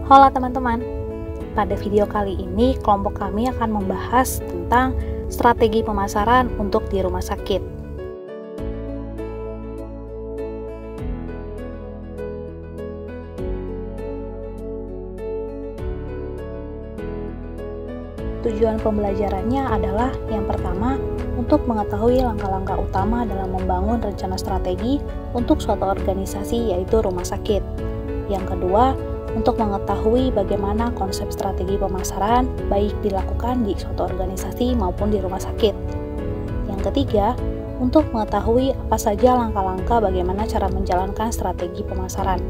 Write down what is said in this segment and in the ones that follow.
Halo teman-teman, pada video kali ini kelompok kami akan membahas tentang strategi pemasaran untuk di rumah sakit. Tujuan pembelajarannya adalah yang pertama, untuk mengetahui langkah-langkah utama dalam membangun rencana strategi untuk suatu organisasi yaitu rumah sakit. Yang kedua, untuk mengetahui bagaimana konsep strategi pemasaran baik dilakukan di suatu organisasi maupun di rumah sakit. Yang ketiga, untuk mengetahui apa saja langkah-langkah bagaimana cara menjalankan strategi pemasaran.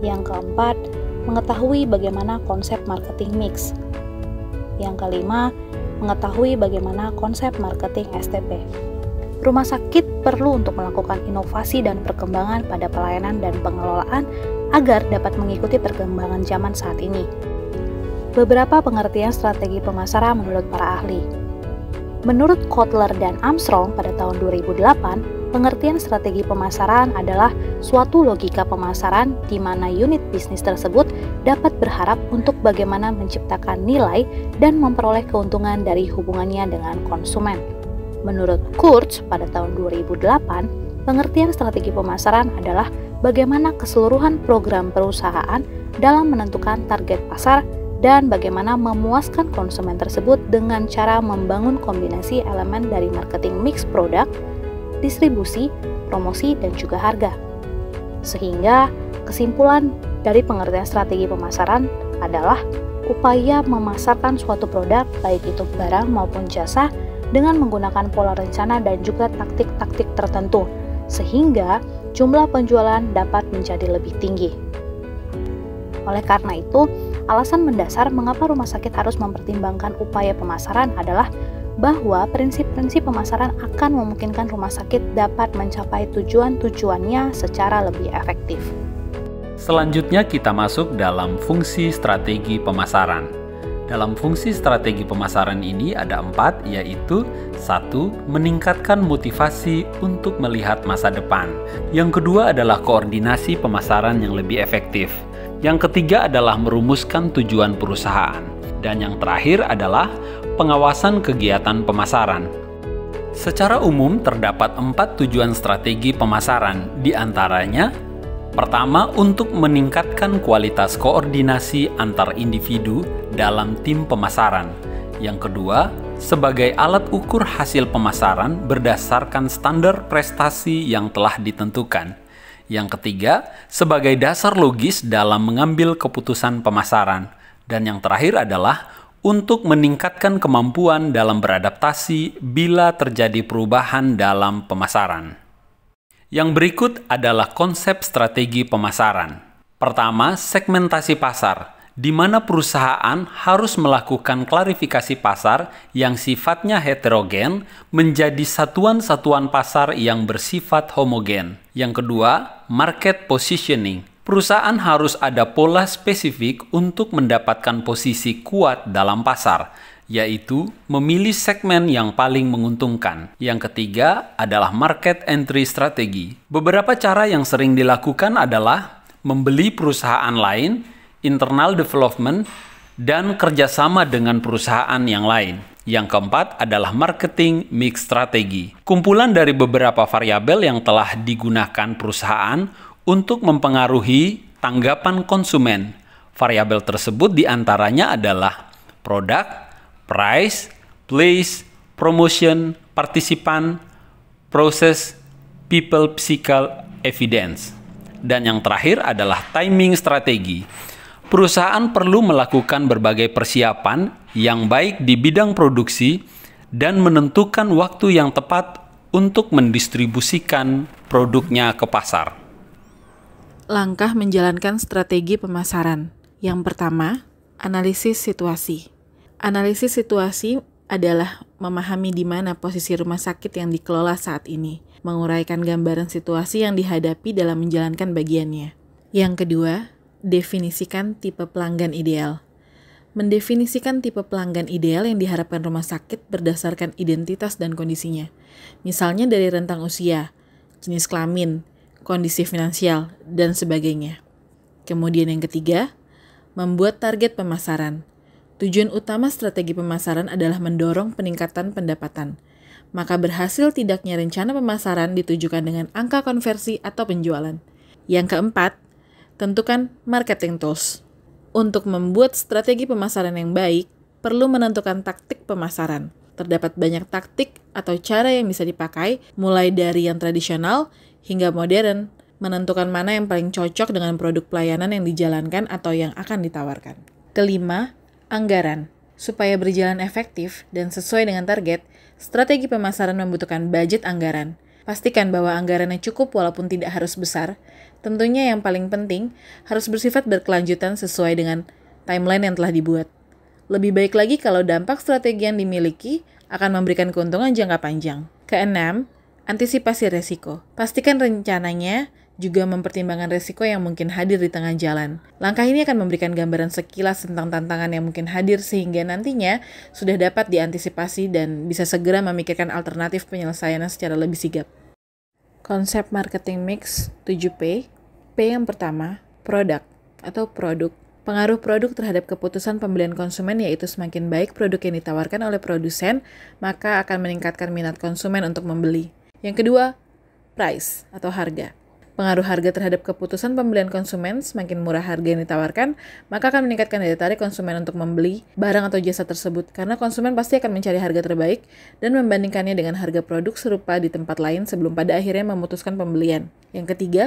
Yang keempat, mengetahui bagaimana konsep marketing mix. Yang kelima, mengetahui bagaimana konsep marketing STP. Rumah sakit perlu untuk melakukan inovasi dan perkembangan pada pelayanan dan pengelolaan agar dapat mengikuti perkembangan zaman saat ini. Beberapa pengertian strategi pemasaran menurut para ahli. Menurut Kotler dan Armstrong pada tahun 2008, pengertian strategi pemasaran adalah suatu logika pemasaran di mana unit bisnis tersebut dapat berharap untuk bagaimana menciptakan nilai dan memperoleh keuntungan dari hubungannya dengan konsumen. Menurut Kurtz pada tahun 2008, pengertian strategi pemasaran adalah bagaimana keseluruhan program perusahaan dalam menentukan target pasar dan bagaimana memuaskan konsumen tersebut dengan cara membangun kombinasi elemen dari marketing mix produk, distribusi, promosi, dan juga harga. Sehingga kesimpulan dari pengertian strategi pemasaran adalah upaya memasarkan suatu produk baik itu barang maupun jasa dengan menggunakan pola rencana dan juga taktik-taktik tertentu sehingga jumlah penjualan dapat menjadi lebih tinggi. Oleh karena itu, alasan mendasar mengapa rumah sakit harus mempertimbangkan upaya pemasaran adalah bahwa prinsip-prinsip pemasaran akan memungkinkan rumah sakit dapat mencapai tujuan-tujuannya secara lebih efektif. Selanjutnya kita masuk dalam fungsi strategi pemasaran. Dalam fungsi strategi pemasaran ini ada 4, yaitu 1. Meningkatkan motivasi untuk melihat masa depan. Yang kedua adalah koordinasi pemasaran yang lebih efektif. Yang ketiga adalah merumuskan tujuan perusahaan. Dan yang terakhir adalah pengawasan kegiatan pemasaran. Secara umum terdapat 4 tujuan strategi pemasaran, di antaranya pertama, untuk meningkatkan kualitas koordinasi antar individu dalam tim pemasaran. Yang kedua, sebagai alat ukur hasil pemasaran berdasarkan standar prestasi yang telah ditentukan. Yang ketiga, sebagai dasar logis dalam mengambil keputusan pemasaran. Dan yang terakhir adalah untuk meningkatkan kemampuan dalam beradaptasi bila terjadi perubahan dalam pemasaran. Yang berikut adalah konsep strategi pemasaran. Pertama, segmentasi pasar, di mana perusahaan harus melakukan klarifikasi pasar yang sifatnya heterogen menjadi satuan-satuan pasar yang bersifat homogen. Yang kedua, market positioning. Perusahaan harus ada pola spesifik untuk mendapatkan posisi kuat dalam pasar, yaitu memilih segmen yang paling menguntungkan. Yang ketiga adalah market entry strategi. Beberapa cara yang sering dilakukan adalah membeli perusahaan lain, internal development, dan kerjasama dengan perusahaan yang lain. Yang keempat adalah marketing mix strategi. Kumpulan dari beberapa variabel yang telah digunakan perusahaan untuk mempengaruhi tanggapan konsumen. Variabel tersebut diantaranya adalah produk, price, place, promotion, partisipan, proses, people, psychal, evidence. Dan yang terakhir adalah timing strategi. Perusahaan perlu melakukan berbagai persiapan yang baik di bidang produksi dan menentukan waktu yang tepat untuk mendistribusikan produknya ke pasar. Langkah menjalankan strategi pemasaran. Yang pertama, analisis situasi. Analisis situasi adalah memahami di mana posisi rumah sakit yang dikelola saat ini, menguraikan gambaran situasi yang dihadapi dalam menjalankan bagiannya. Yang kedua, definisikan tipe pelanggan ideal. Mendefinisikan tipe pelanggan ideal yang diharapkan rumah sakit berdasarkan identitas dan kondisinya. Misalnya dari rentang usia, jenis kelamin, kondisi finansial, dan sebagainya. Kemudian yang ketiga, Membuat target pemasaran. Tujuan utama strategi pemasaran adalah mendorong peningkatan pendapatan. Maka berhasil tidaknya rencana pemasaran ditujukan dengan angka konversi atau penjualan. Yang keempat, tentukan marketing tools. Untuk membuat strategi pemasaran yang baik, perlu menentukan taktik pemasaran. Terdapat banyak taktik atau cara yang bisa dipakai, mulai dari yang tradisional hingga modern, menentukan mana yang paling cocok dengan produk pelayanan yang dijalankan atau yang akan ditawarkan. Kelima, anggaran. Supaya berjalan efektif dan sesuai dengan target, strategi pemasaran membutuhkan budget anggaran. Pastikan bahwa anggarannya cukup walaupun tidak harus besar. Tentunya yang paling penting, harus bersifat berkelanjutan sesuai dengan timeline yang telah dibuat. Lebih baik lagi kalau dampak strategi yang dimiliki akan memberikan keuntungan jangka panjang. Keenam, antisipasi resiko. Pastikan rencananya juga mempertimbangkan resiko yang mungkin hadir di tengah jalan. Langkah ini akan memberikan gambaran sekilas tentang tantangan yang mungkin hadir sehingga nantinya sudah dapat diantisipasi dan bisa segera memikirkan alternatif penyelesaiannya secara lebih sigap. Konsep marketing mix 7P. P yang pertama, produk atau produk. Pengaruh produk terhadap keputusan pembelian konsumen yaitu semakin baik produk yang ditawarkan oleh produsen, maka akan meningkatkan minat konsumen untuk membeli. Yang kedua, price atau harga. Pengaruh harga terhadap keputusan pembelian konsumen, semakin murah harga yang ditawarkan, maka akan meningkatkan daya tarik konsumen untuk membeli barang atau jasa tersebut, karena konsumen pasti akan mencari harga terbaik dan membandingkannya dengan harga produk serupa di tempat lain sebelum pada akhirnya memutuskan pembelian. Yang ketiga,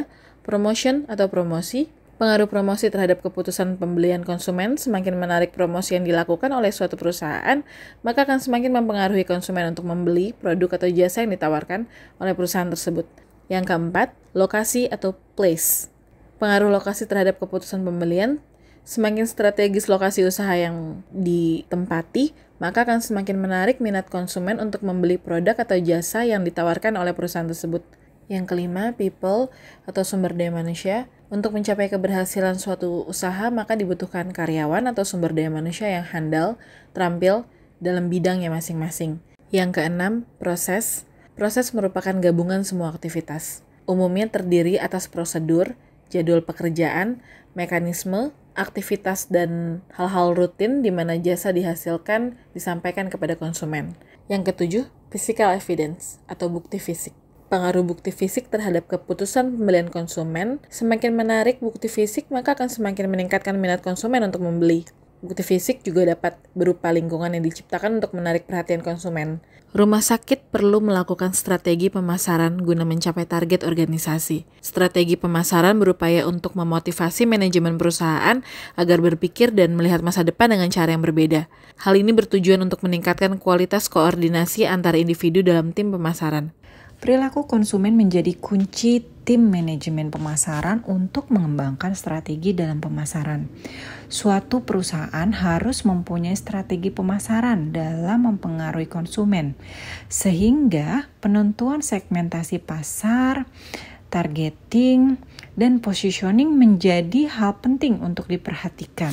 promotion atau promosi. Pengaruh promosi terhadap keputusan pembelian konsumen, semakin menarik promosi yang dilakukan oleh suatu perusahaan, maka akan semakin mempengaruhi konsumen untuk membeli produk atau jasa yang ditawarkan oleh perusahaan tersebut. Yang keempat, lokasi atau place. Pengaruh lokasi terhadap keputusan pembelian, semakin strategis lokasi usaha yang ditempati, maka akan semakin menarik minat konsumen untuk membeli produk atau jasa yang ditawarkan oleh perusahaan tersebut. Yang kelima, people atau sumber daya manusia. Untuk mencapai keberhasilan suatu usaha, maka dibutuhkan karyawan atau sumber daya manusia yang handal, terampil dalam bidangnya masing-masing. Yang keenam, proses. Proses merupakan gabungan semua aktivitas. Umumnya terdiri atas prosedur, jadwal pekerjaan, mekanisme, aktivitas, dan hal-hal rutin di mana jasa dihasilkan disampaikan kepada konsumen. Yang ketujuh, physical evidence atau bukti fisik. Pengaruh bukti fisik terhadap keputusan pembelian konsumen, semakin menarik bukti fisik maka akan semakin meningkatkan minat konsumen untuk membeli. Bukti fisik juga dapat berupa lingkungan yang diciptakan untuk menarik perhatian konsumen. Rumah sakit perlu melakukan strategi pemasaran guna mencapai target organisasi. Strategi pemasaran berupaya untuk memotivasi manajemen perusahaan agar berpikir dan melihat masa depan dengan cara yang berbeda. Hal ini bertujuan untuk meningkatkan kualitas koordinasi antara individu dalam tim pemasaran. Perilaku konsumen menjadi kunci tim manajemen pemasaran untuk mengembangkan strategi dalam pemasaran. Suatu perusahaan harus mempunyai strategi pemasaran dalam mempengaruhi konsumen, sehingga penentuan segmentasi pasar, targeting, dan positioning menjadi hal penting untuk diperhatikan.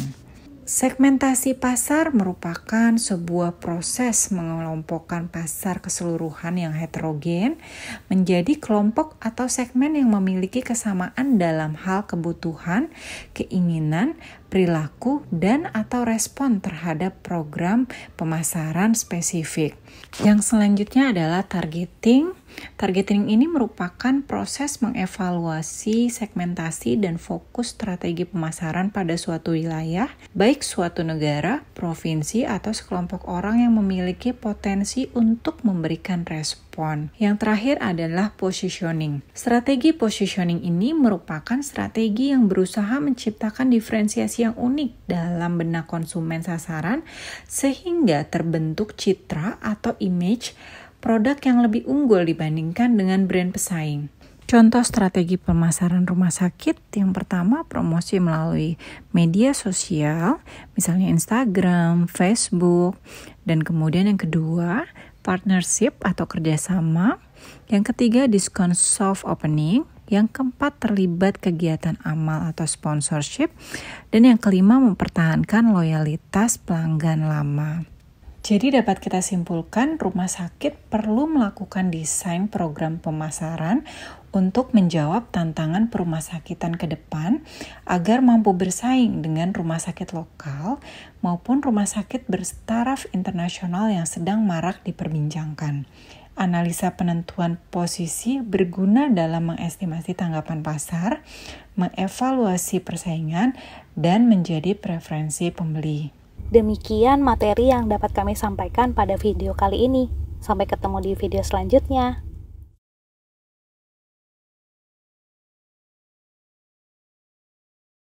Segmentasi pasar merupakan sebuah proses mengelompokkan pasar keseluruhan yang heterogen menjadi kelompok atau segmen yang memiliki kesamaan dalam hal kebutuhan, keinginan, perilaku, dan atau respon terhadap program pemasaran spesifik. Yang selanjutnya adalah targeting. Targeting ini merupakan proses mengevaluasi segmentasi dan fokus strategi pemasaran pada suatu wilayah, baik suatu negara, provinsi, atau sekelompok orang yang memiliki potensi untuk memberikan respon. Yang terakhir adalah positioning. Strategi positioning ini merupakan strategi yang berusaha menciptakan diferensiasi yang unik dalam benak konsumen sasaran sehingga terbentuk citra atau image produk yang lebih unggul dibandingkan dengan brand pesaing. Contoh strategi pemasaran rumah sakit, yang pertama promosi melalui media sosial, misalnya Instagram, Facebook, dan kemudian yang kedua partnership atau kerjasama, yang ketiga diskon soft opening, yang keempat terlibat kegiatan amal atau sponsorship, dan yang kelima mempertahankan loyalitas pelanggan lama. Jadi dapat kita simpulkan rumah sakit perlu melakukan desain program pemasaran untuk menjawab tantangan perumahsakitan ke depan agar mampu bersaing dengan rumah sakit lokal maupun rumah sakit bertaraf internasional yang sedang marak diperbincangkan. Analisa penentuan posisi berguna dalam mengestimasi tanggapan pasar, mengevaluasi persaingan, dan menjadi preferensi pembeli. Demikian materi yang dapat kami sampaikan pada video kali ini. Sampai ketemu di video selanjutnya.